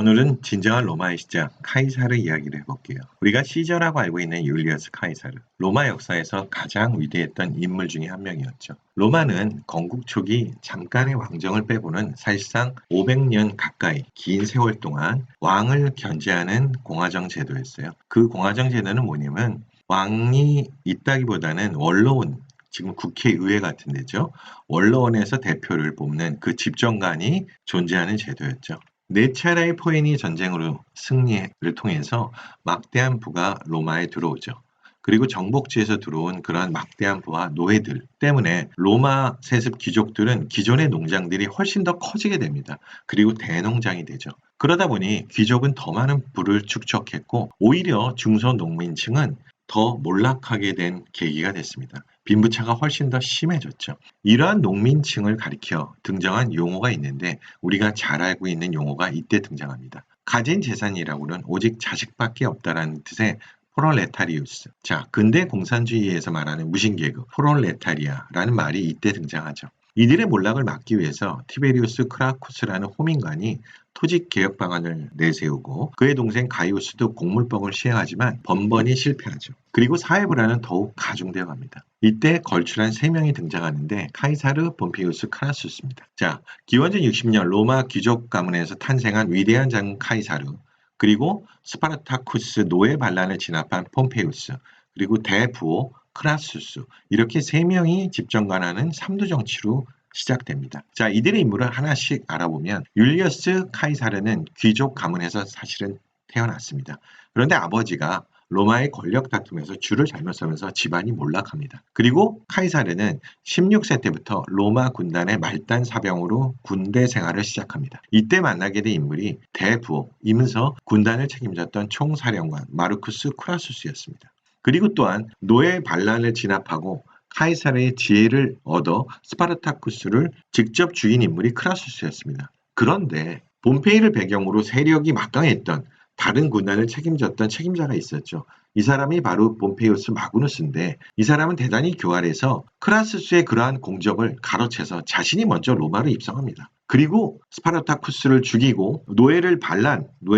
오늘은 진정한 로마의 시작 카이사르 이야기를 해볼게요. 우리가 시저라고 알고 있는 율리어스 카이사르, 로마 역사에서 가장 위대했던 인물 중에 한 명이었죠. 로마는 건국 초기 잠깐의 왕정을 빼고는 사실상 500년 가까이 긴 세월 동안 왕을 견제하는 공화정 제도였어요. 그 공화정 제도는 뭐냐면 왕이 있다기보다는 원로원, 지금 국회의회 같은 데죠. 원로원에서 대표를 뽑는 그 집정관이 존재하는 제도였죠. 네 차례의 포에니 전쟁으로 승리를 통해서 막대한 부가 로마에 들어오죠. 그리고 정복지에서 들어온 그런 막대한 부와 노예들 때문에 로마 세습 귀족들은 기존의 농장들이 훨씬 더 커지게 됩니다. 그리고 대농장이 되죠. 그러다 보니 귀족은 더 많은 부를 축적했고 오히려 중소농민층은 더 몰락하게 된 계기가 됐습니다. 빈부차가 훨씬 더 심해졌죠. 이러한 농민층을 가리켜 등장한 용어가 있는데 우리가 잘 알고 있는 용어가 이때 등장합니다. 가진 재산이라고는 오직 자식밖에 없다라는 뜻의 프롤레타리우스. 자, 근대 공산주의에서 말하는 무신계급, 프롤레타리아라는 말이 이때 등장하죠. 이들의 몰락을 막기 위해서 티베리우스 크라쿠스라는 호민관이 토지 개혁 방안을 내세우고 그의 동생 가이우스도 공물법을 시행하지만 번번이 실패하죠. 그리고 사회 불안은 더욱 가중되어 갑니다. 이때 걸출한 3명이 등장하는데 카이사르, 폼페이우스, 크라수스입니다. 자, 기원전 60년 로마 귀족 가문에서 탄생한 위대한 장군 카이사르, 그리고 스파르타쿠스 노예 반란을 진압한 폼페이우스, 그리고 대부호 크라수스, 이렇게 3명이 집정관하는 3두 정치로 시작됩니다. 자, 이들의 인물을 하나씩 알아보면 율리어스 카이사르는 귀족 가문에서 사실은 태어났습니다. 그런데 아버지가 로마의 권력 다툼에서 줄을 잘못 서면서 집안이 몰락합니다. 그리고 카이사르는 16세 때부터 로마 군단의 말단 사병으로 군대 생활을 시작합니다. 이때 만나게 된 인물이 대부호이면서 군단을 책임졌던 총사령관 마르쿠스 쿠라수스였습니다. 그리고 또한 노예 반란을 진압하고 카이사르의 지혜를 얻어 스파르타쿠스를 직접 죽인 인물이 크라수스였습니다. 그런데 폼페이를 배경으로 세력이 막강했던 다른 군단을 책임졌던 책임자가 있었죠. 이 사람이 바로 폼페이우스 마그누스인데 이 사람은 대단히 교활해서 크라수스의 그러한 공적을 가로채서 자신이 먼저 로마로 입성합니다. 그리고 스파르타쿠스를 죽이고 노예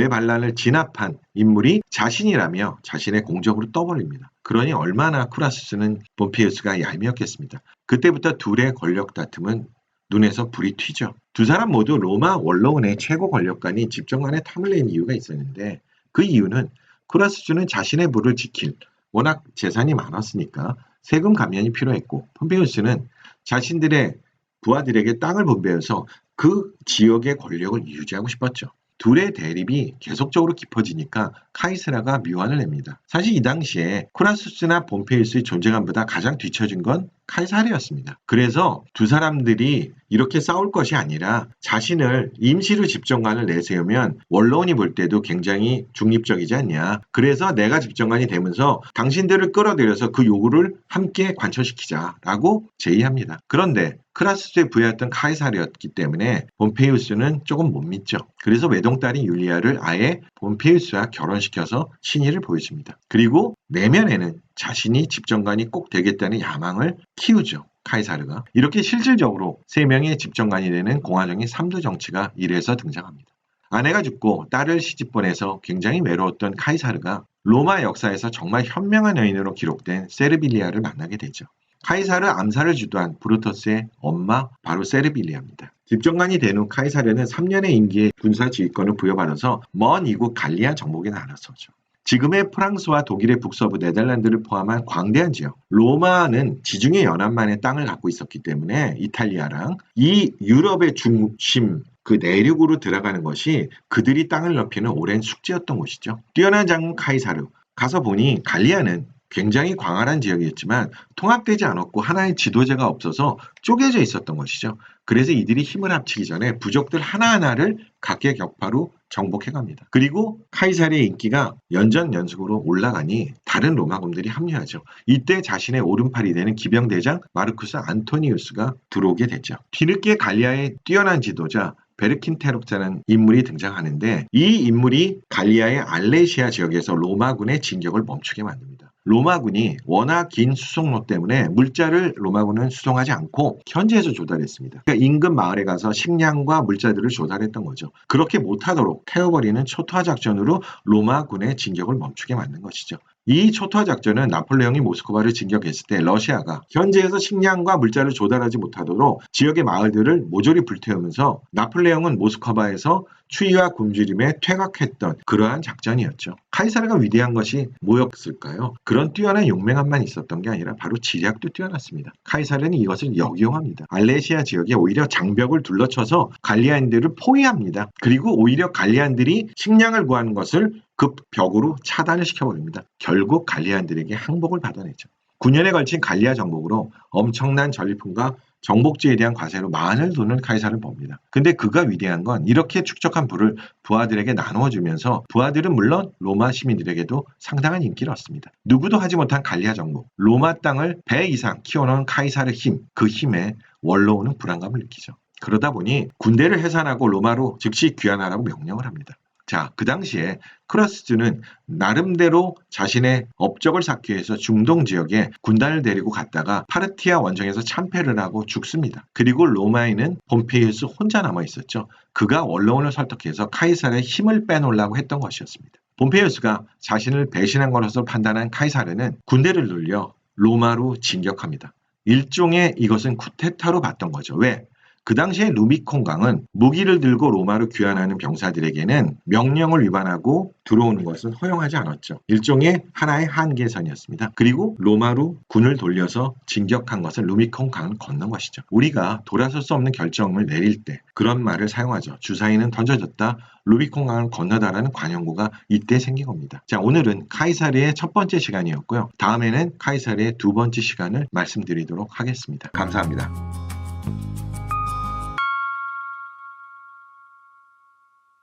반란을 진압한 인물이 자신이라며 자신의 공적으로 떠벌립니다. 그러니 얼마나 크라수스는 폼페이우스가 얄미웠겠습니다. 그때부터 둘의 권력 다툼은 눈에서 불이 튀죠. 두 사람 모두 로마 원로원의 최고 권력관이 집정관에 탐을 낸 이유가 있었는데 그 이유는 크라수스는 자신의 부를 지킬 워낙 재산이 많았으니까 세금 감면이 필요했고 폼페이우스는 자신들의 부하들에게 땅을 분배해서 그 지역의 권력을 유지하고 싶었죠. 둘의 대립이 계속적으로 깊어지니까 카이사르가 묘안을 냅니다. 사실 이 당시에 크라수스나 폼페이우스의 존재감보다 가장 뒤처진 건 카이사르였습니다. 그래서 두 사람들이 이렇게 싸울 것이 아니라 자신을 임시로 집정관을 내세우면 원로원이 볼 때도 굉장히 중립적이지 않냐. 그래서 내가 집정관이 되면서 당신들을 끌어들여서 그 요구를 함께 관철시키자라고 제의합니다. 그런데 크라수스의 부하였던 카이사르였기 때문에 폼페이우스는 조금 못 믿죠. 그래서 외동딸인 율리아를 아예 폼페이우스와 결혼시켜서 신의를 보여줍니다. 그리고 내면에는 자신이 집정관이 꼭 되겠다는 야망을 키우죠. 카이사르가. 이렇게 실질적으로 3명의 집정관이 되는 공화정의 3두 정치가 이래서 등장합니다. 아내가 죽고 딸을 시집보내서 굉장히 외로웠던 카이사르가 로마 역사에서 정말 현명한 여인으로 기록된 세르빌리아를 만나게 되죠. 카이사르 암살을 주도한 브루터스의 엄마 바로 세르빌리아입니다. 집정관이 된 후 카이사르는 3년의 임기의 군사 지휘권을 부여받아서 먼 이곳 갈리아 정복에 나서죠. 지금의 프랑스와 독일의 북서부 네덜란드를 포함한 광대한 지역, 로마는 지중해 연안만의 땅을 갖고 있었기 때문에 이탈리아랑 이 유럽의 중심, 그 내륙으로 들어가는 것이 그들이 땅을 넓히는 오랜 숙제였던 곳이죠. 뛰어난 장군 카이사르, 가서 보니 갈리아는 굉장히 광활한 지역이었지만 통합되지 않았고 하나의 지도자가 없어서 쪼개져 있었던 것이죠. 그래서 이들이 힘을 합치기 전에 부족들 하나하나를 각계격파로 정복해갑니다. 그리고 카이사르의 인기가 연전연속으로 올라가니 다른 로마군들이 합류하죠. 이때 자신의 오른팔이 되는 기병대장 마르쿠스 안토니우스가 들어오게 되죠. 뒤늦게 갈리아의 뛰어난 지도자 베르킨테록자는 인물이 등장하는데 이 인물이 갈리아의 알레시아 지역에서 로마군의 진격을 멈추게 만듭니다. 로마군이 워낙 긴 수송로 때문에 물자를 로마군은 수송하지 않고 현지에서 조달했습니다. 그러니까 인근 마을에 가서 식량과 물자들을 조달했던 거죠. 그렇게 못하도록 태워버리는 초토화 작전으로 로마군의 진격을 멈추게 만든 것이죠. 이 초토화 작전은 나폴레옹이 모스크바를 진격했을 때 러시아가 현지에서 식량과 물자를 조달하지 못하도록 지역의 마을들을 모조리 불태우면서 나폴레옹은 모스크바에서 추위와 굶주림에 퇴각했던 그러한 작전이었죠. 카이사르가 위대한 것이 뭐였을까요? 그런 뛰어난 용맹함만 있었던 게 아니라 바로 지략도 뛰어났습니다. 카이사르는 이것을 역이용합니다. 알레시아 지역에 오히려 장벽을 둘러쳐서 갈리아인들을 포위합니다. 그리고 오히려 갈리아인들이 식량을 구하는 것을 그 벽으로 차단을 시켜버립니다. 결국 갈리아인들에게 항복을 받아내죠. 9년에 걸친 갈리아 정복으로 엄청난 전리품과 정복지에 대한 과세로 많은 돈을 카이사르는 법니다. 근데 그가 위대한 건 이렇게 축적한 부를 부하들에게 나누어주면서 부하들은 물론 로마 시민들에게도 상당한 인기를 얻습니다. 누구도 하지 못한 갈리아 정복, 로마 땅을 배 이상 키워놓은 카이사르 힘, 그 힘에 원로원은 불안감을 느끼죠. 그러다 보니 군대를 해산하고 로마로 즉시 귀환하라고 명령을 합니다. 자, 그 당시에 크러스트는 나름대로 자신의 업적을 쌓기 위해서 중동 지역에 군단을 데리고 갔다가 파르티아 원정에서 참패를 하고 죽습니다. 그리고 로마에는 폼페이우스 혼자 남아 있었죠. 그가 원로원을 설득해서 카이사르의 힘을 빼놓으려고 했던 것이었습니다. 폼페이우스가 자신을 배신한 것으로 판단한 카이사르는 군대를 돌려 로마로 진격합니다. 일종의 이것은 쿠데타로 봤던 거죠. 왜? 그 당시에 루비콘강은 무기를 들고 로마로 귀환하는 병사들에게는 명령을 위반하고 들어오는 것은 허용하지 않았죠. 일종의 하나의 한계선이었습니다. 그리고 로마로 군을 돌려서 진격한 것은 루비콘강을 건넌 것이죠. 우리가 돌아설 수 없는 결정을 내릴 때 그런 말을 사용하죠. 주사위는 던져졌다. 루비콘강을 건너다라는 관용구가 이때 생긴 겁니다. 자, 오늘은 카이사르의 첫 번째 시간이었고요. 다음에는 카이사르의 두 번째 시간을 말씀드리도록 하겠습니다. 감사합니다.